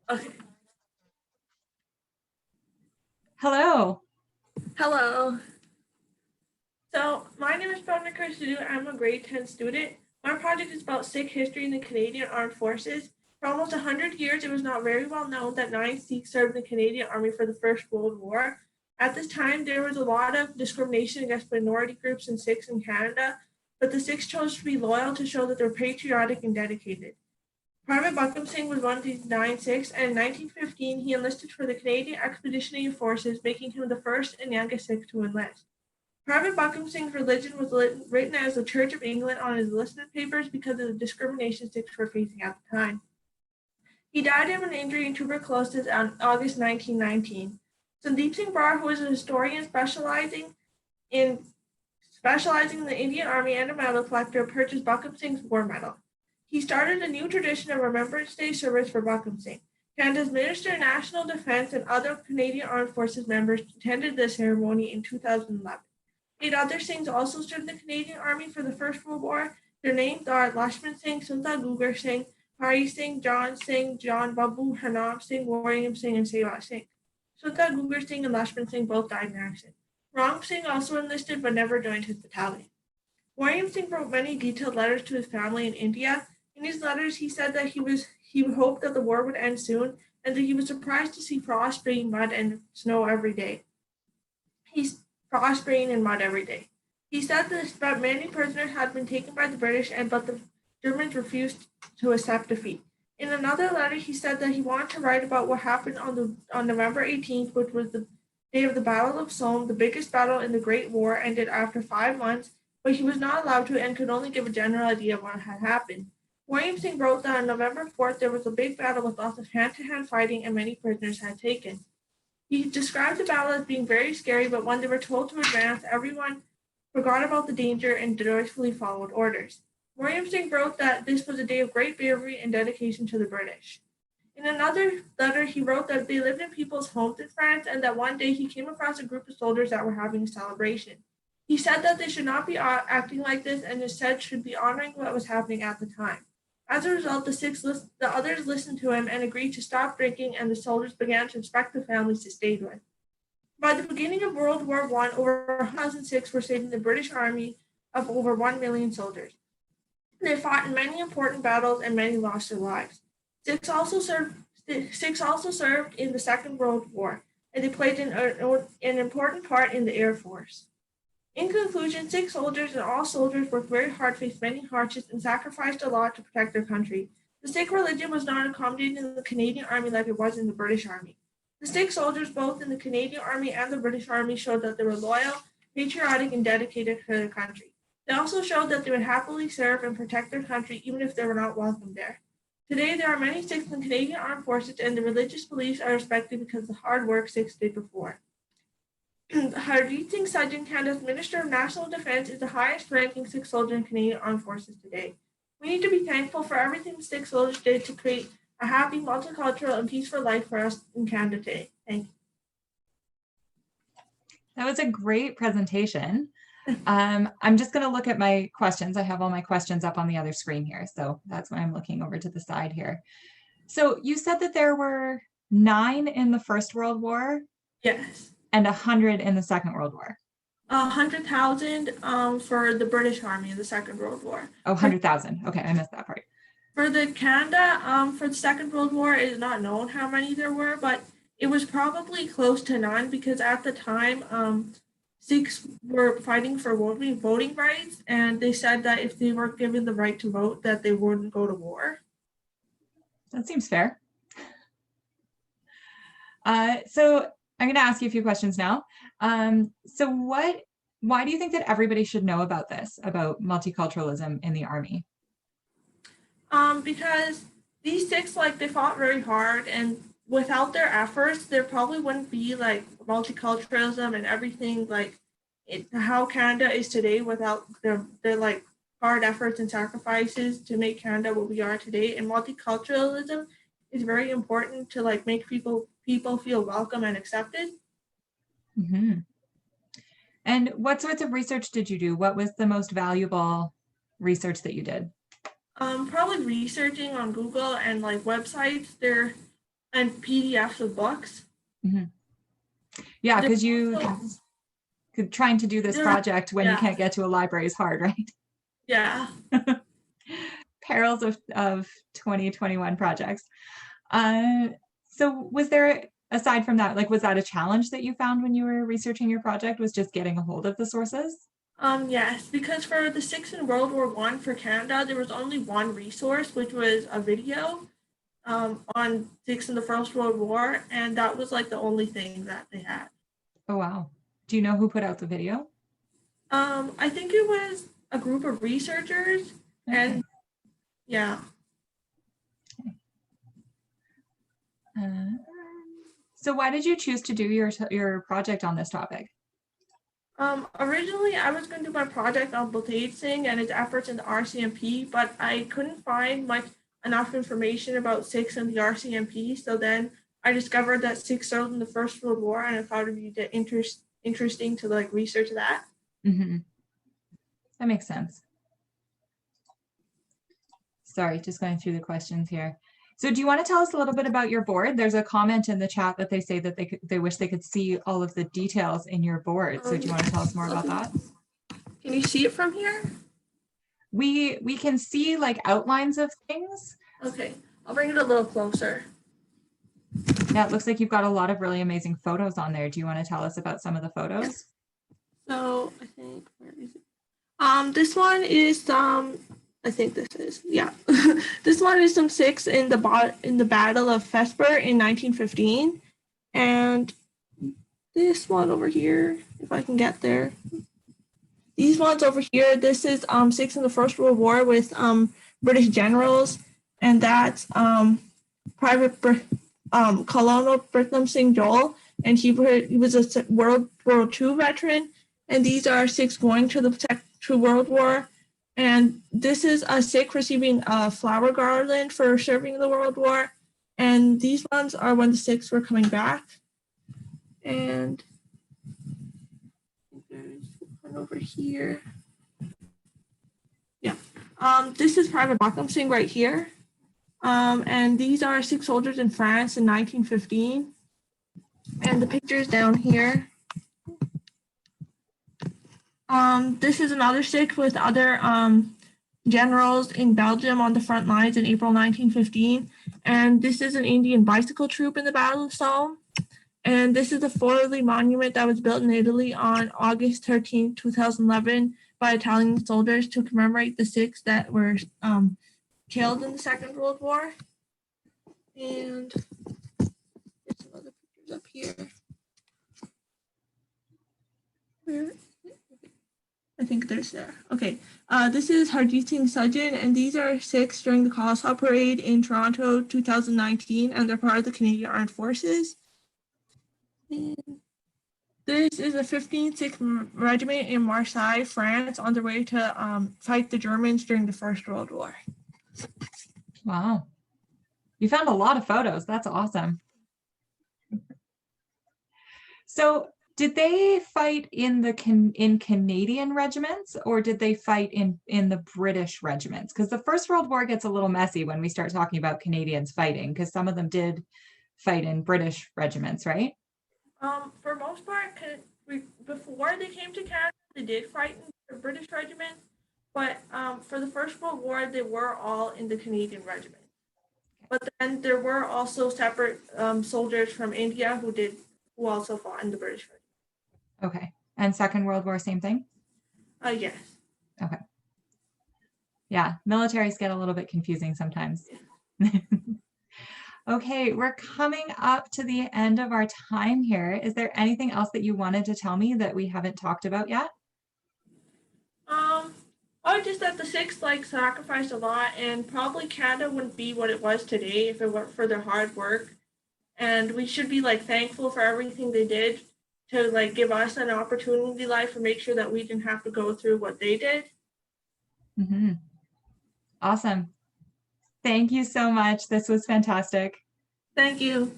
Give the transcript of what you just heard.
Okay. Hello. Hello. So my name is Prabhnoor. I'm a grade 10 student. My project is about Sikh history in the Canadian Armed Forces. For almost 100 years, it was not very well known that 9 Sikhs served in the Canadian Army for the First World War. At this time, there was a lot of discrimination against minority groups and Sikhs in Canada, but the Sikhs chose to be loyal to show that they're patriotic and dedicated. Private Buckham Singh was one of these 9 Sikhs, and in 1915 he enlisted for the Canadian Expeditionary Forces, making him the first and youngest Sikh to enlist. Private Buckham Singh's religion was written as the Church of England on his enlistment papers because of the discrimination Sikhs were facing at the time. He died of an injury in tuberculosis on August 1919. Sandeep Singh Brar, who is a historian in the Indian Army and a medal collector, purchased Buckham Singh's war medal. He started a new tradition of Remembrance Day service for Buckham Singh. Canada's Minister of National Defence and other Canadian Armed Forces members attended the ceremony in 2011. 8 other Singhs also served in the Canadian Army for the First World War. Their names are Lashman Singh, Sundar Gugar Singh, Hari Singh, John Babu, Harnam Singh, William Singh, and Seva Singh. Sundar Gugar Singh and Lashman Singh both died in accident. Ram Singh also enlisted but never joined his battalion. William Singh wrote many detailed letters to his family in India. In his letters, he said that he hoped that the war would end soon and that he was surprised to see frost, rain, mud, and snow every day. Frost, rain, and mud every day. He said that many prisoners had been taken by the British, but the Germans refused to accept defeat. In another letter, he said that he wanted to write about what happened on November 18th, which was the day of the Battle of Somme, the biggest battle in the Great War, ended after 5 months, but he was not allowed to and could only give a general idea of what had happened. William Singh wrote that on November 4th there was a big battle with lots of hand-to-hand fighting and many prisoners had taken. He described the battle as being very scary, but when they were told to advance, everyone forgot about the danger and joyfully followed orders. William Singh wrote that this was a day of great bravery and dedication to the British. In another letter, he wrote that they lived in people's homes in France and that one day he came across a group of soldiers that were having a celebration. He said that they should not be acting like this and instead should be honoring what was happening at the time. As a result, the others listened to him and agreed to stop drinking, and the soldiers began to respect the families they stayed with. By the beginning of World War I, over 1,006 were saved in the British Army of over 1 million soldiers. They fought in many important battles and many lost their lives. Sikhs also served in the Second World War, and they played an important part in the Air Force. In conclusion, Sikh soldiers and all soldiers worked very hard, faced many hardships, and sacrificed a lot to protect their country. The Sikh religion was not accommodated in the Canadian Army like it was in the British Army. The Sikh soldiers, both in the Canadian Army and the British Army, showed that they were loyal, patriotic, and dedicated to their country. They also showed that they would happily serve and protect their country even if they were not welcome there. Today, there are many Sikhs in the Canadian Armed Forces, and their religious beliefs are respected because of the hard work Sikhs did before. Hardeep Singh Sajjan, Canada's Minister of National Defence, is the highest-ranking Sikh soldier in Canadian Armed Forces today. We need to be thankful for everything Sikh soldiers did to create a happy, multicultural, and peaceful life for us in Canada today. Thank you. That was a great presentation. I'm just going to look at my questions. I have all my questions up on the other screen here, so that's why I'm looking over to the side here. So you said that there were 9 in the First World War? Yes. And 100 in the Second World War? 100,000 for the British Army in the Second World War. Oh, 100,000. Okay, I missed that part. For the Canada, for the Second World War, it is not known how many there were, but it was probably close to none because at the time, Sikhs were fighting for voting rights, and they said that if they were given the right to vote, that they wouldn't go to war. That seems fair. So I'm going to ask you a few questions now. So why do you think that everybody should know about this, about multiculturalism in the Army? Because these Sikhs, they fought very hard, and without their efforts, there probably wouldn't be multiculturalism and everything how Canada is today without their hard efforts and sacrifices to make Canada what we are today. And multiculturalism is very important to make people feel welcome and accepted. Mm-hmm. And what sorts of research did you do? What was the most valuable research that you did? Probably researching on Google and websites. and PDFs of books. Mhm. Yeah, There's because you also- trying to do this there- project when you yeah, can't get to a library is hard, right? yeah. Perils of 2021 projects. Uh, so was there, aside from that, like, was that a challenge that you found when you were researching your project, was just getting a hold of the sources? Yes, because for the Sikhs in World War One for Canada, there was only one resource, which was a video on Sikhs in the First World War, and that was like the only thing that they had. Oh, wow. Do you know who put out the video? I think it was a group of researchers, Okay. and yeah. Uh, so why did you choose to do your project on this topic? Originally, I was going to do my project on Baltaid Singh and his efforts in the RCMP, but I couldn't find enough information about Sikhs in the RCMP. So then I discovered that Sikhs served in the First World War, and I thought it'd be interesting to like research that. Mm-hmm. That makes sense. Sorry, just going through the questions here. So do you want to tell us a little bit about your board? There's a comment in the chat that they say that they wish they could see all of the details in your board. So do you want to tell us more about that? Can you see it from here? We can see like outlines of things. Okay, I'll bring it a little closer. Yeah, it looks like you've got a lot of really amazing photos on there. Do you want to tell us about some of the photos? Yes. So I think, where is it? This one is I think this is, yeah. This one is some Sikhs in the Battle of Vesper in 1915, and this one over here, if I can get there. These ones over here, this is Sikhs in the First World War with British generals, and that's Colonel Brithnam Singh Joel, and he was a World War II veteran. And these are Sikhs going to World War. And this is a Sikh receiving a flower garland for serving in the World War. And these ones are when the Sikhs were coming back. And there's one over here. Yeah. This is Private Bhakam Singh right here. And these are Sikh soldiers in France in 1915. And the pictures down here. This is another Sikh with other generals in Belgium on the front lines in April 1915. And this is an Indian bicycle troop in the Battle of Somme. And this is a Forlì monument that was built in Italy on August 13, 2011 by Italian soldiers to commemorate the Sikhs that were killed in the Second World War. And there's some other pictures up here. Where? I think there's there. Okay. This is Harjit Singh Sajjan, and these are Sikhs during the Khalsa Parade in Toronto 2019, and they're part of the Canadian Armed Forces. And this is the 15th Sikh Regiment in Marseille, France, on their way to fight the Germans during the First World War. Wow. You found a lot of photos. That's awesome. So did they fight in Canadian regiments, or did they fight in the British regiments? Because the First World War gets a little messy when we start talking about Canadians fighting, because some of them did fight in British regiments, right? For most part, before they came to Canada, they did fight in the British regiment, but for the First World War, they were all in the Canadian regiment. But then there were also separate soldiers from India who also fought in the British regiment. Okay. And Second World War, same thing? Yes. Okay. Yeah, militaries get a little bit confusing sometimes. Okay, we're coming up to the end of our time here. Is there anything else that you wanted to tell me that we haven't talked about yet? Just that the Sikhs sacrificed a lot, and probably Canada wouldn't be what it was today if it weren't for their hard work. And we should be thankful for everything they did to give us an opportunity in life and make sure that we didn't have to go through what they did. Mm-hmm. Awesome. Thank you so much. This was fantastic. Thank you.